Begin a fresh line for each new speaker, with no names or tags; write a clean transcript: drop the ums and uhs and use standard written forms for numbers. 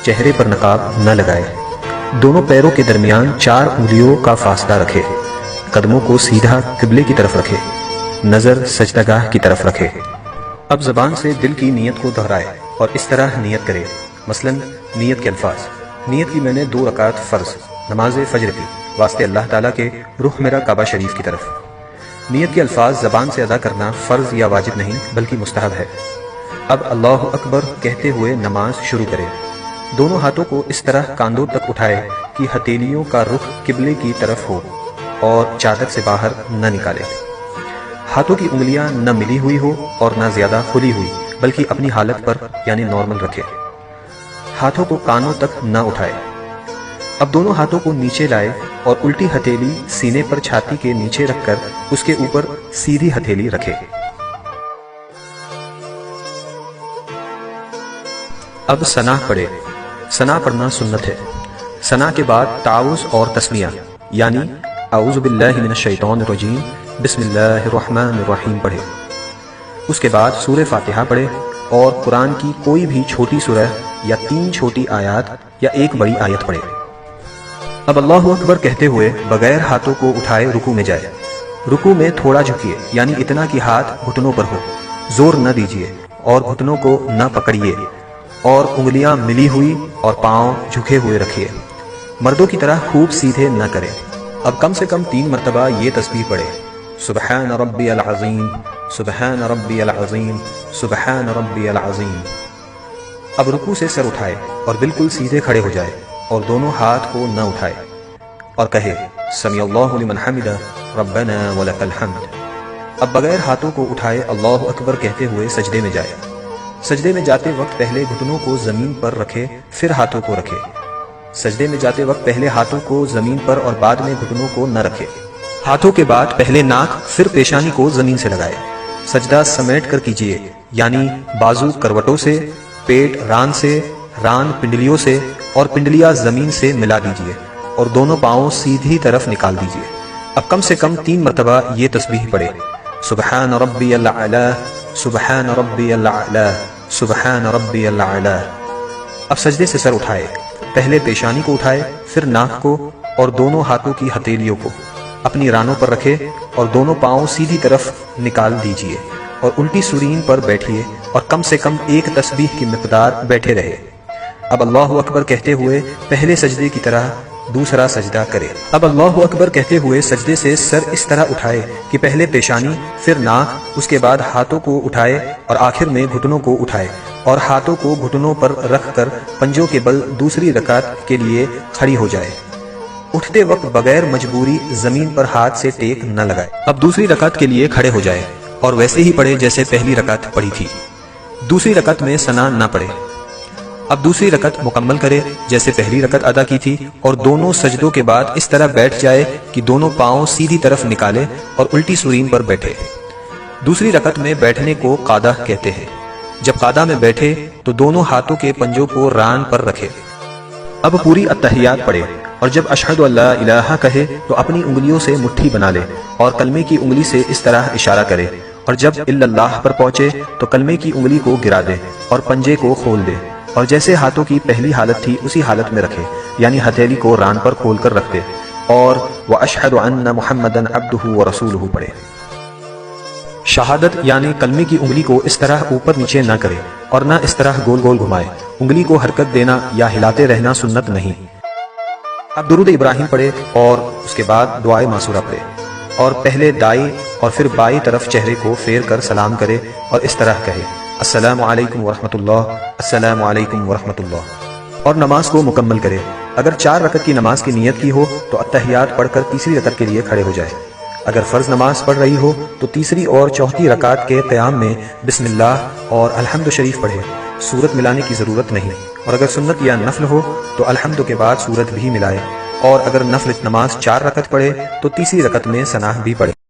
چہرے پر نقاب نہ لگائے، دونوں پیروں کے درمیان 4 انگلیوں کا فاصلہ رکھے، قدموں کو سیدھا قبلے کی طرف رکھے، نظر سجدہ گاہ کی طرف رکھے۔ اب زبان سے دل کی نیت کو دہرائے اور اس طرح نیت کرے، مثلا نیت کے الفاظ: نیت کی میں نے 2 رکعت فرض نماز فجر کی واسطے اللہ تعالیٰ کے رخ میرا کعبہ شریف کی طرف۔ نیت کے الفاظ زبان سے ادا کرنا فرض یا واجب نہیں بلکہ مستحب ہے۔ اب اللہ اکبر کہتے ہوئے نماز شروع کرے، دونوں ہاتھوں کو اس طرح کاندھوں تک اٹھائے کہ ہتھیلیوں کا رخ قبلے کی طرف ہو اور چادر سے باہر نہ نکالے۔ ہاتھوں کی انگلیاں نہ ملی ہوئی ہو اور نہ زیادہ کھلی ہوئی بلکہ اپنی حالت پر یعنی نارمل رکھے۔ ہاتھوں کو کانوں تک نہ اٹھائے۔ اب دونوں ہاتھوں کو نیچے لائے اور الٹی ہتھیلی سینے پر چھاتی کے نیچے رکھ کر اس کے اوپر سیدھی ہتھیلی رکھے۔ اب ثنا پڑھے۔ ثنا پڑھنا سنت ہے۔ ثنا کے بعد تعوذ اور تسمیہ یعنی اعوذ باللہ من الشیطان الرجیم بسم اللہ الرحمن الرحیم پڑھے۔ اس کے بعد سورہ فاتحہ پڑھے اور قرآن کی کوئی بھی چھوٹی سورہ یا 3 چھوٹی آیات یا 1 بڑی آیت پڑھے۔ اب اللہ اکبر کہتے ہوئے بغیر ہاتھوں کو اٹھائے رکوع میں جائے۔ رکوع میں تھوڑا جھکیے یعنی اتنا کہ ہاتھ گھٹنوں پر ہو، زور نہ دیجیے اور گھٹنوں کو نہ پکڑیے اور انگلیاں ملی ہوئی اور پاؤں جھکے ہوئے رکھیے۔ مردوں کی طرح خوب سیدھے نہ کرے۔ اب کم سے کم 3 مرتبہ یہ تسبیح پڑھے: سبحان ربی العظیم، سبحان ربی العظیم، سبحان ربی العظیم۔ اب رکوع سے سر اٹھائے اور بالکل سیدھے کھڑے ہو جائے اور دونوں ہاتھ کو نہ اٹھائے اور کہے سمیع اللہ لمن حمدہ ربنا ولک الحمد۔ اب بغیر ہاتھوں کو اٹھائے اللہ اکبر کہتے ہوئے سجدے میں جائے۔ سجدے میں جاتے وقت پہلے گھٹنوں کو زمین پر رکھے پھر ہاتھوں کو رکھے۔ سجدے میں جاتے وقت پہلے ہاتھوں کو زمین پر اور بعد میں گھٹنوں کو نہ رکھے۔ ہاتھوں کے بعد پہلے ناک پھر پیشانی کو زمین سے لگائے۔ سجدہ سمیٹ کر کیجیے یعنی بازو کروٹوں سے، پیٹ ران سے، ران پنڈلیوں سے اور پنڈلیاں زمین سے ملا دیجیے اور دونوں پاؤں سیدھی طرف نکال دیجیے۔ اب کم سے کم 3 مرتبہ یہ تسبیح پڑھے: سبحان ربی الاعلی، سبحان ربی الاعلی، سبحان ربی الاعلی۔ اب سجدے سے سر اٹھائے، پہلے پیشانی کو اٹھائے پھر ناک کو اور دونوں ہاتھوں کی ہتھیلیوں کو اپنی رانوں پر رکھے اور دونوں پاؤں سیدھی طرف نکال دیجیے اور الٹی سورین پر بیٹھیے اور کم سے کم 1 تسبیح کی مقدار بیٹھے رہے۔ اب اللہ اکبر کہتے ہوئے پہلے سجدے کی طرح دوسرا سجدہ کرے۔ اب اللہ اکبر کہتے ہوئے سجدے سے سر اس طرح اٹھائے کہ پہلے پیشانی پھر ناک، اس کے بعد ہاتھوں کو اٹھائے اور آخر میں گھٹنوں کو اٹھائے اور ہاتھوں کو گھٹنوں پر رکھ کر پنجوں کے بل دوسری رکعت کے لیے کھڑی ہو جائے۔ اٹھتے وقت بغیر مجبوری زمین پر ہاتھ سے ٹیک نہ لگائے۔ اب دوسری رکعت کے لیے کھڑے ہو جائے اور ویسے ہی پڑھے جیسے پہلی رکعت پڑھی تھی۔ دوسری رکعت میں ثنا نہ پڑھے۔ اب دوسری رکعت مکمل کرے جیسے پہلی رکعت ادا کی تھی اور دونوں سجدوں کے بعد اس طرح بیٹھ جائے کہ دونوں پاؤں سیدھی طرف نکالے اور الٹی سورین پر بیٹھے۔ دوسری رکعت میں بیٹھنے کو قعدہ کہتے ہیں۔ جب قعدہ میں بیٹھے تو دونوں ہاتھوں کے پنجوں کو ران پر رکھے۔ اب پوری التحیات پڑھے اور جب اشہد ان لا الہ کہے تو اپنی انگلیوں سے مٹھی بنا لے اور کلمے کی انگلی سے اس طرح اشارہ کرے اور جب الا اللہ پر پہنچے تو کلمے کی انگلی کو گرا دے اور پنجے کو کھول دے اور جیسے ہاتھوں کی پہلی حالت تھی اسی حالت میں رکھے یعنی ہتھیلی کو ران پر کھول کر رکھ دے اور وَأَشْهَدُ أَنَّ مُحَمَّدًا عَبْدُهُ وَرَسُولُهُ پڑھے۔ شہادت یعنی کلمے کی انگلی کو اس طرح اوپر نیچے نہ کرے اور نہ اس طرح گول گول گھمائے۔ انگلی کو حرکت دینا یا ہلاتے رہنا سنت نہیں۔ اب درود ابراہیم پڑھے اور اس کے بعد دعائے معصورہ پڑھے اور پہلے دائیں اور پھر بائیں طرف چہرے کو پھیر کر سلام کرے اور اس طرح کہے السلام علیکم ورحمۃ اللہ، السلام علیکم ورحمۃ اللہ، اور نماز کو مکمل کرے۔ اگر 4 رکعت کی نماز کی نیت کی ہو تو التحیات پڑھ کر تیسری رکعت کے لیے کھڑے ہو جائے۔ اگر فرض نماز پڑھ رہی ہو تو تیسری اور چوتھی رکعت کے قیام میں بسم اللہ اور الحمد شریف پڑھے، سورت ملانے کی ضرورت نہیں، اور اگر سنت یا نفل ہو تو الحمد کے بعد سورت بھی ملائے، اور اگر نفل نماز 4 رکعت پڑھے تو تیسری رکعت میں ثنا بھی پڑھے۔